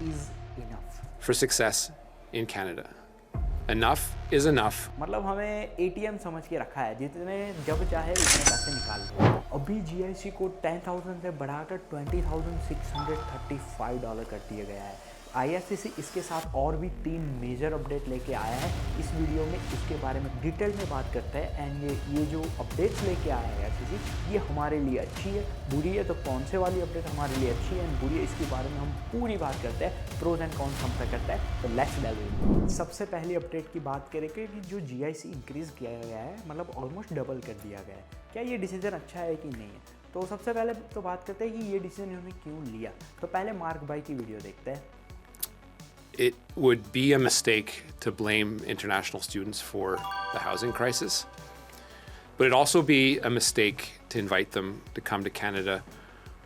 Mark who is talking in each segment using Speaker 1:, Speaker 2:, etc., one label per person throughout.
Speaker 1: is enough
Speaker 2: for success in Canada. Enough is enough.
Speaker 1: मतलब हमें ATM समझ के रखा है, जितने जब चाहे उतने पैसे निकाल लो। अभी GIC को 10,000 से बढ़ाकर $20,635 कर दिया गया है। IRCC इसके साथ और भी 3 मेजर अपडेट लेके आया है। इस वीडियो में इसके बारे में डिटेल में बात करते हैं एंड ये जो अपडेट्स लेके आया है IRCC, ये हमारे लिए अच्छी है, बुरी है, तो कौन से वाली अपडेट हमारे लिए अच्छी है एंड बुरी है, इसके बारे में हम पूरी बात करते हैं, प्रोज एंड कॉन्स हम पे करते हैं। तो लेट्स डाइव इन। सबसे पहली अपडेट की बात करें कि जो GIC इंक्रीज़ किया गया है, मतलब ऑलमोस्ट डबल कर दिया गया है, क्या ये डिसीजन अच्छा है कि नहीं है? तो सबसे पहले तो बात करते हैं कि ये डिसीजन इन्होंने क्यों लिया। तो पहले मार्क भाई की वीडियो देखते हैं।
Speaker 2: It would be a mistake to blame international students for the housing crisis, but it'd also be a mistake to invite them to come to Canada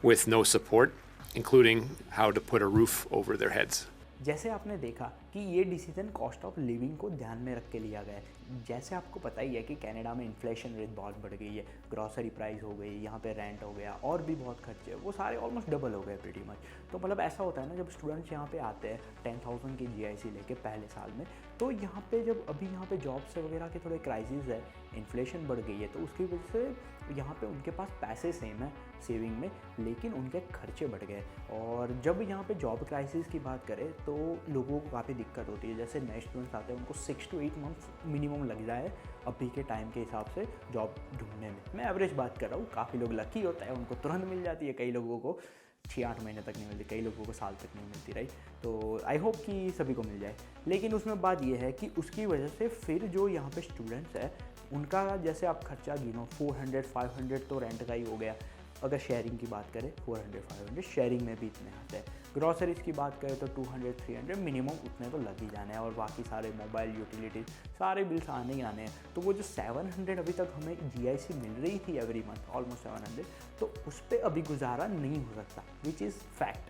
Speaker 2: with no support, including how to put a roof over their heads.
Speaker 1: जैसे आपने देखा कि ये decision cost of living को ध्यान में रख के लिया गया है। जैसे आपको पता ही है कि कनाडा में इन्फ्लेशन रेट बहुत बढ़ गई है, ग्रॉसरी प्राइस हो गई, यहाँ पे रेंट हो गया और भी बहुत खर्चे, वो सारे ऑलमोस्ट डबल हो गए प्रीटी मच। तो मतलब ऐसा होता है ना, जब स्टूडेंट्स यहाँ पे आते हैं 10,000 की GIC लेके पहले साल में, तो यहाँ पे जब अभी यहाँ पे जॉब्स वगैरह के थोड़े क्राइसिस है, इन्फ्लेशन बढ़ गई है, तो उसकी वजह से यहाँ पे उनके पास पैसे सेम है सेविंग में, लेकिन उनके खर्चे बढ़ गए। और जब यहाँ पे जॉब क्राइसिस की बात करें तो लोगों को काफ़ी दिक्कत होती है। जैसे नए स्टूडेंट्स आते हैं, उनको 6 to 8 मंथ्स मिनिमम लग जाए अभी के टाइम के हिसाब से जॉब ढूंढने में। मैं एवरेज बात कर रहा हूँ, काफ़ी लोग लकी होता है, उनको तुरंत मिल जाती है, कई लोगों को 6-8 महीने तक नहीं मिलती, कई लोगों को साल तक नहीं मिलती, राइट। तो आई होप कि सभी को मिल जाए, लेकिन उसमें बात यह है कि उसकी वजह से फिर जो यहाँ पे स्टूडेंट्स है उनका, जैसे आप खर्चा गिनो 400-500 तो रेंट का ही हो गया। अगर शेयरिंग की बात करें 400-500 शेयरिंग में भी इतने आते हैं। ग्रॉसरीज की बात करें तो 200-300 मिनिमम उतने तो लग ही जाने हैं, और बाकी सारे मोबाइल यूटिलिटीज़ सारे बिल्स आने ही आने हैं। तो वो जो 700 अभी तक हमें GIC मिल रही थी एवरी मंथ, ऑलमोस्ट 700, तो उस पर अभी गुजारा नहीं हो सकता, विच इज़ फैक्ट।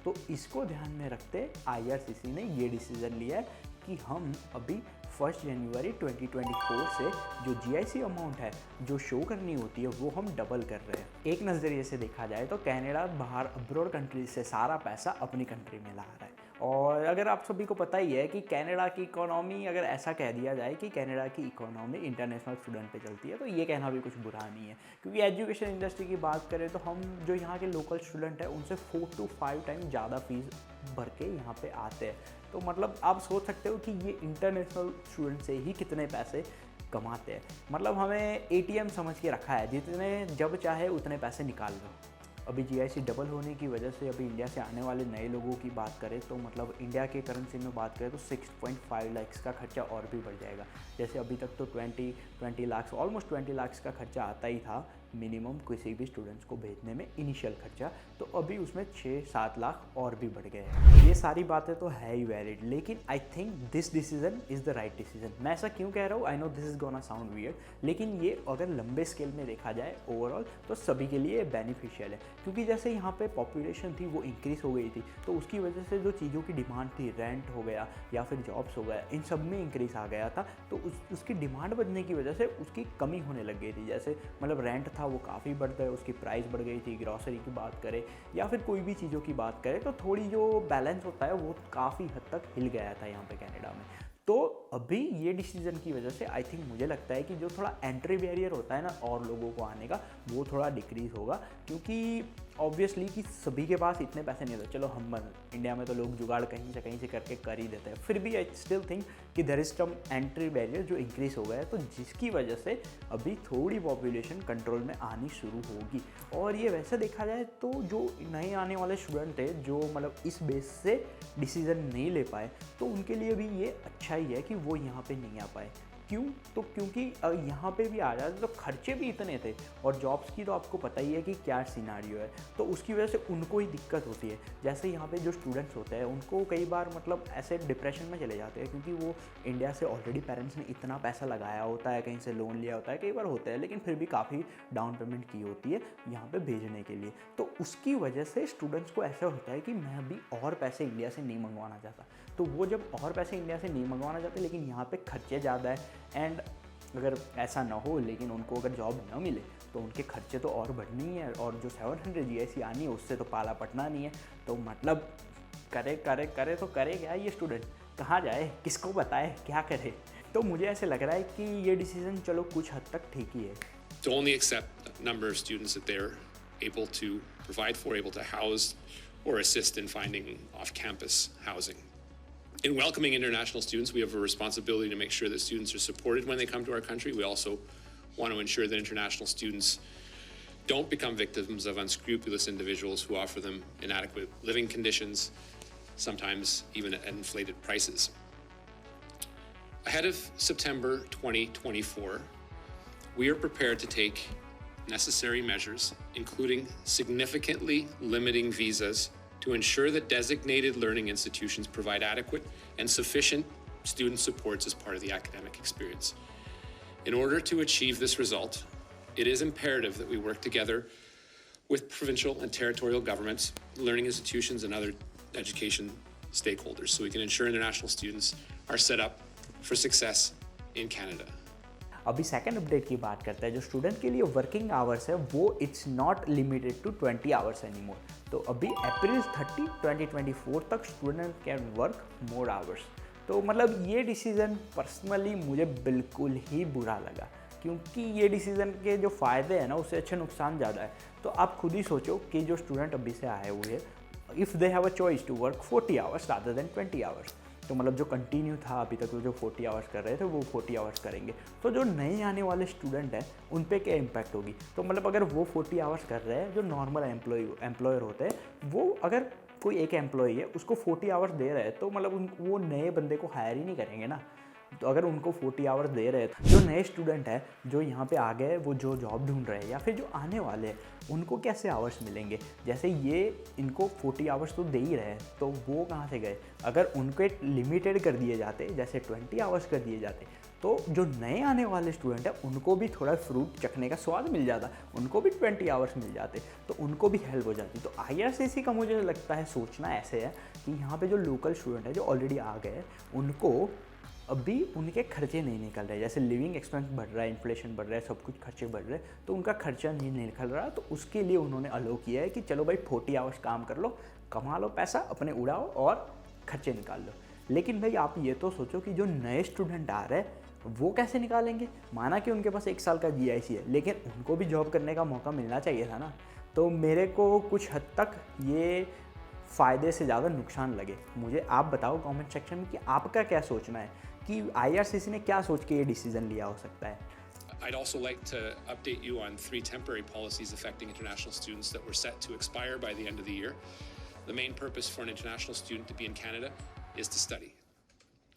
Speaker 1: तो इसको ध्यान में रखते IRCC ने ये डिसीज़न लिया है कि हम अभी 1 जनवरी 2024 से जो GIC अमाउंट है जो शो करनी होती है वो हम डबल कर रहे हैं। एक नज़रिए से देखा जाए तो कनाडा बाहर अब्रॉड कंट्री से सारा पैसा अपनी कंट्री में ला रहा है। और अगर आप सभी को पता ही है कि कनाडा की इकोनॉमी, अगर ऐसा कह दिया जाए कि कनाडा की इकोनॉमी इंटरनेशनल स्टूडेंट पे चलती है, तो ये कहना भी कुछ बुरा नहीं है, क्योंकि एजुकेशन इंडस्ट्री की बात करें तो हम जो यहाँ के लोकल स्टूडेंट हैं उनसे 4 to 5 टाइम ज़्यादा फीस भर के यहाँ पे आते हैं। तो मतलब आप सोच सकते हो कि ये इंटरनेशनल स्टूडेंट से ही कितने पैसे कमाते हैं। मतलब हमें ATM समझ के रखा है, जितने जब चाहे उतने पैसे निकाल लो। अभी GIC डबल होने की वजह से अभी इंडिया से आने वाले नए लोगों की बात करें तो मतलब इंडिया के करेंसी में बात करें तो 6.5 लाख का खर्चा और भी बढ़ जाएगा। जैसे अभी तक तो 20 लाख, ऑलमोस्ट 20 लाख का खर्चा आता ही था मिनिमम किसी भी स्टूडेंट्स को भेजने में, इनिशियल खर्चा, तो अभी उसमें 6-7 लाख और भी बढ़ गए हैं। ये सारी बातें तो है ही वैलिड, लेकिन I think this decision is the right decision. मैं ऐसा क्यों कह रहा हूँ, I know this is gonna sound weird, लेकिन ये अगर लंबे स्केल में देखा जाए ओवरऑल तो सभी के लिए बेनिफिशियल है। क्योंकि जैसे यहाँ पे पॉपुलेशन थी वो इंक्रीज़ हो गई थी, तो उसकी वजह से जो चीज़ों की डिमांड थी, रेंट हो गया या फिर जॉब्स हो गया, इन सब में इंक्रीज़ आ गया था। तो उसकी डिमांड बढ़ने की वजह से उसकी कमी होने लग गई थी। जैसे मतलब रेंट था वो काफ़ी बढ़ गया, उसकी प्राइस बढ़ गई थी, ग्रॉसरी की बात करें या फिर कोई भी चीज़ों की बात करें, तो थोड़ी जो बैलेंस होता है वो काफ़ी हद तक हिल गया था यहाँ पे कनाडा में। तो अभी ये डिसीजन की वजह से आई थिंक मुझे लगता है कि जो थोड़ा एंट्री बैरियर होता है ना और लोगों को आने का, वो थोड़ा डिक्रीज़ होगा, क्योंकि ऑब्वियसली कि सभी के पास इतने पैसे नहीं होते। चलो हम इंडिया में तो लोग जुगाड़ कहीं से करके कर ही देते हैं, फिर भी आई स्टिल थिंक कि there is some entry barrier जो इंक्रीज़ हो गया है, तो जिसकी वजह से अभी थोड़ी पॉपुलेशन कंट्रोल में आनी शुरू होगी। और ये वैसे देखा जाए तो जो नए आने वाले स्टूडेंट थे जो मतलब इस बेस से डिसीज़न नहीं ले पाए, तो उनके लिए भी ये अच्छा ही है कि वो यहाँ पे नहीं आ पाए। क्यों? तो क्योंकि यहाँ पे भी आ जाते तो खर्चे भी इतने थे, और जॉब्स की तो आपको पता ही है कि क्या सिनारियो है, तो उसकी वजह से उनको ही दिक्कत होती है। जैसे यहाँ पे जो स्टूडेंट्स होते हैं उनको कई बार मतलब ऐसे डिप्रेशन में चले जाते हैं, क्योंकि वो इंडिया से ऑलरेडी पेरेंट्स ने इतना पैसा लगाया होता है, कहीं से लोन लिया होता है, कई बार होता है, लेकिन फिर भी काफ़ी डाउन पेमेंट की होती है यहाँ पर भेजने के लिए। तो उसकी वजह से स्टूडेंट्स को ऐसा होता है कि मैं अभी और पैसे इंडिया से नहीं मंगवाना चाहता। तो वो जब और पैसे इंडिया से नहीं मंगवाना चाहते, लेकिन यहाँ पे खर्चे ज़्यादा है, एंड अगर ऐसा ना हो लेकिन उनको अगर जॉब ना मिले तो उनके खर्चे तो और बढ़नी है, और जो 700 GIC आनी है उससे तो पाला पटना नहीं है। तो मतलब करे करे करे तो करे क्या ये स्टूडेंट, कहाँ जाए, किसको बताए, क्या करे। तो मुझे ऐसे लग रहा है कि ये डिसीज़न चलो कुछ हद तक ठीक ही है।
Speaker 2: To only accept a number of students that they're able to provide for, able to house or assist in finding off-campus housing. In welcoming international students, we have a responsibility to make sure that students are supported when they come to our country. We also want to ensure that international students don't become victims of unscrupulous individuals who offer them inadequate living conditions, sometimes even at inflated prices. Ahead of September 2024, we are prepared to take necessary measures, including significantly limiting visas to ensure that designated learning institutions provide adequate and sufficient student supports as part of the academic experience. In order to achieve this result, it is imperative that we work together with provincial and territorial governments, learning institutions, and other education stakeholders so we can ensure international students are set up for success in Canada.
Speaker 1: अभी second update की बात करते हैं। जो student के लिए working hours है वो it's not limited to 20 hours anymore. तो अभी अप्रैल 30, 2024 तक student can work more hours. तो मतलब ये डिसीज़न पर्सनली मुझे बिल्कुल ही बुरा लगा, क्योंकि ये डिसीज़न के जो फ़ायदे हैं ना उससे अच्छे नुकसान ज़्यादा है। तो आप खुद ही सोचो कि जो स्टूडेंट अभी से आए हुए हैं, if they have a choice to work 40 hours rather than 20 hours, तो मतलब जो कंटिन्यू था अभी तक जो 40 आवर्स कर रहे थे वो 40 आवर्स करेंगे। तो जो नए आने वाले स्टूडेंट हैं उन पे क्या इम्पैक्ट होगी। तो मतलब अगर वो 40 आवर्स कर रहे हैं, जो नॉर्मल एम्प्लॉयर होते हैं वो अगर कोई एक एम्प्लॉई है उसको 40 आवर्स दे रहे हैं तो मतलब वो नए बंदे को हायर ही नहीं करेंगे ना। तो अगर उनको 40 आवर्स दे रहे हैं, जो नए स्टूडेंट है जो यहाँ पे आ गए वो जो जॉब ढूंढ रहे हैं या फिर जो आने वाले हैं उनको कैसे आवर्स मिलेंगे। जैसे ये इनको 40 आवर्स तो दे ही रहे हैं तो वो कहाँ से गए। अगर उनको लिमिटेड कर दिए जाते, जैसे 20 आवर्स कर दिए जाते, तो जो नए आने वाले स्टूडेंट हैं उनको भी थोड़ा फ्रूट चखने का स्वाद मिल जाता, उनको भी 20 आवर्स मिल जाते, तो उनको भी हेल्प हो जाती। तो IRCC का मुझे लगता है सोचना ऐसे है कि यहाँ पे जो लोकल स्टूडेंट है जो ऑलरेडी आ गए उनको अभी उनके खर्चे नहीं निकल रहे। जैसे लिविंग एक्सपेंस बढ़ रहा है, इन्फ्लेशन बढ़ रहा है, सब कुछ खर्चे बढ़ रहे हैं, तो उनका खर्चा नहीं निकल रहा। तो उसके लिए उन्होंने अलो किया है कि चलो भाई 40 आवर्स काम कर लो, कमा लो पैसा, अपने उड़ाओ और खर्चे निकाल लो। लेकिन भाई आप ये तो सोचो कि जो नए स्टूडेंट आ रहे हैं वो कैसे निकालेंगे। माना कि उनके पास 1 साल का GIC है, लेकिन उनको भी जॉब करने का मौका मिलना चाहिए था ना। तो मेरे को कुछ हद तक ये फ़ायदे से ज़्यादा नुकसान लगे। मुझे आप बताओ कमेंट सेक्शन में कि आपका क्या सोचना है कि IRCC ने क्या सोच के ये डिसीजन लिया हो सकता है।
Speaker 2: I'd also like to update you on 3 temporary policies affecting international students that were set to expire by the end of the year. The main purpose for an international student to be in Canada is to study.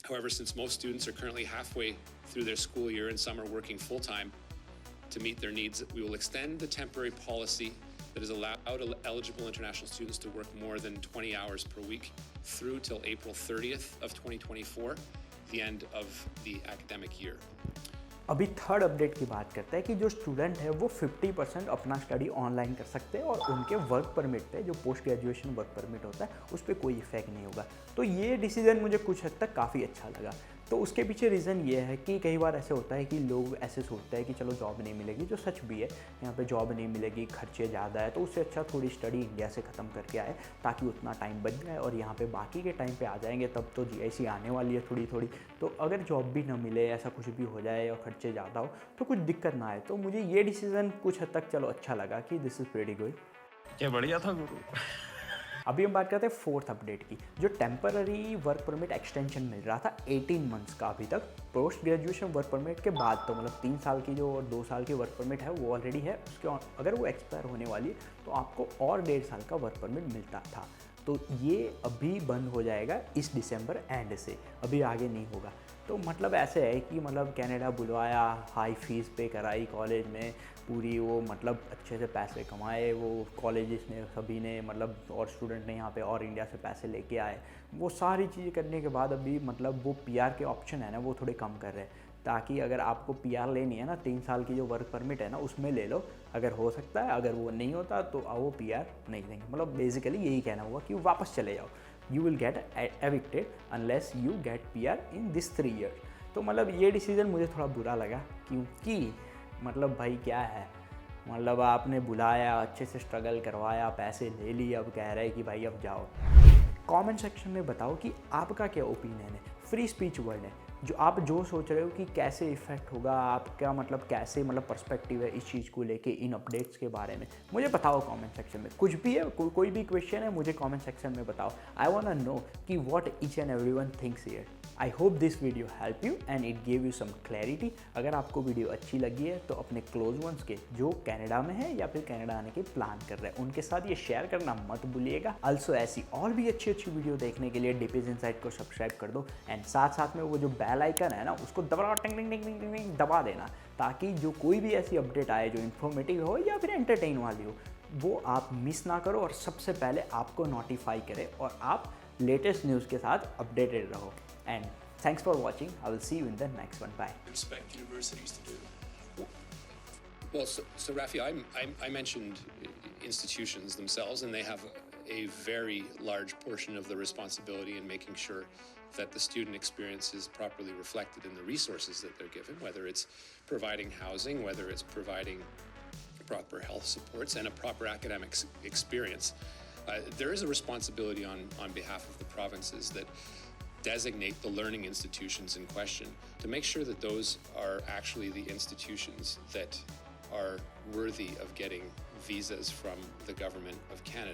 Speaker 2: However, since most students are currently halfway through their school year and some are working full-time to meet their needs, we will extend the temporary policy that has allowed eligible international students to work more than 20 hours per week through till April 30th of 2024, the end of the academic year.
Speaker 1: अभी third update की बात करते हैं कि जो student है वो 50% अपना स्टडी ऑनलाइन कर सकते हैं और उनके वर्क परमिट पे, जो पोस्ट ग्रेजुएशन वर्क परमिट होता है, उस पर कोई इफेक्ट नहीं होगा। तो ये डिसीजन मुझे कुछ हद तक काफ़ी अच्छा लगा। तो उसके पीछे रीज़न ये है कि कई बार ऐसे होता है कि लोग ऐसे सोचते हैं कि चलो जॉब नहीं मिलेगी, जो सच भी है, यहाँ पे जॉब नहीं मिलेगी, खर्चे ज़्यादा है, तो उससे अच्छा थोड़ी स्टडी इंडिया से ख़त्म करके आए ताकि उतना टाइम बच जाए और यहाँ पे बाकी के टाइम पे आ जाएंगे। तब तो GIC आने वाली है थोड़ी थोड़ी, तो अगर जॉब भी ना मिले, ऐसा कुछ भी हो जाए और खर्चे ज़्यादा हो तो कुछ दिक्कत ना आए। तो मुझे ये डिसीज़न कुछ हद तक चलो अच्छा लगा कि दिस इज़ प्रीटी गुड।
Speaker 3: क्या बढ़िया था गुरु।
Speaker 1: अभी हम बात करते हैं फोर्थ अपडेट की। जो टेम्पररी वर्क परमिट एक्सटेंशन मिल रहा था 18 मंथ्स का अभी तक पोस्ट ग्रेजुएशन वर्क परमिट के बाद, तो मतलब 3 साल की जो और 2 साल की वर्क परमिट है वो ऑलरेडी है, उसके अगर वो एक्सपायर होने वाली है तो आपको और 1.5 साल का वर्क परमिट मिलता था। तो ये अभी बंद हो जाएगा इस दिसंबर एंड से, अभी आगे नहीं होगा। तो मतलब ऐसे है कि मतलब कनाडा बुलवाया, हाई फीस पे कराई कॉलेज में पूरी, वो मतलब अच्छे से पैसे कमाए वो कॉलेजेस ने, सभी ने, मतलब और स्टूडेंट ने यहाँ पे और इंडिया से पैसे लेके आए। वो सारी चीज़ें करने के बाद अभी मतलब वो PR के ऑप्शन है ना वो थोड़े कम कर रहे हैं, ताकि अगर आपको PR लेनी है ना 3 साल की जो वर्क परमिट है ना उसमें ले लो, अगर हो सकता है। अगर वो नहीं होता तो वो PR नहीं देंगे। मतलब बेसिकली यही कहना हुआ कि वापस चले जाओ, you will get evicted unless you get PR in this 3 year. तो मतलब ये डिसीज़न मुझे थोड़ा बुरा लगा, क्योंकि मतलब भाई क्या है, मतलब आपने बुलाया, अच्छे से स्ट्रगल करवाया, पैसे ले लिए, अब कह रहे हैं कि भाई अब जाओ। कमेंट सेक्शन में बताओ कि आपका क्या ओपिनियन है। फ्री स्पीच वर्ल्ड है, जो आप जो सोच रहे हो कि कैसे इफेक्ट होगा, आपका मतलब कैसे मतलब पर्सपेक्टिव है इस चीज़ को लेके, इन अपडेट्स के बारे में मुझे बताओ कमेंट सेक्शन में। कुछ भी है, कोई भी क्वेश्चन है, मुझे कमेंट सेक्शन में बताओ। आई वांट टू नो कि what each and everyone thinks here. I hope this video help you and it give you some clarity. अगर आपको वीडियो अच्छी लगी है तो अपने क्लोज वंस के जो कनाडा में है या फिर कनाडा आने के प्लान कर रहे हैं उनके साथ ये शेयर करना मत भूलिएगा। ऑल्सो ऐसी और भी अच्छी अच्छी वीडियो देखने के लिए डीपीज इनसाइट को सब्सक्राइब कर दो एंड साथ साथ में वो जो बेल आइकन है ना उसको दबा टिंग टिंग टिंग टिंग टिंग दबा देना, ताकि जो कोई भी ऐसी अपडेट आए जो इन्फॉर्मेटिव हो या फिर एंटरटेन वाली हो वो आप मिस ना करो और सबसे पहले आपको नोटिफाई करे और आप लेटेस्ट न्यूज़ के साथ अपडेटेड रहो। And thanks for watching. I will see you in the next one. Bye.
Speaker 3: Expect universities to do.
Speaker 2: Well, so Rafi, I mentioned institutions themselves, and they have a very large portion of the responsibility in making sure that the student experience is properly reflected in the resources that they're given, whether it's providing housing, whether it's providing proper health supports, and a proper academic experience. There is a responsibility on behalf of the provinces that designate the learning institutions in question to make sure that those are actually the institutions that are worthy of getting visas from the government of Canada.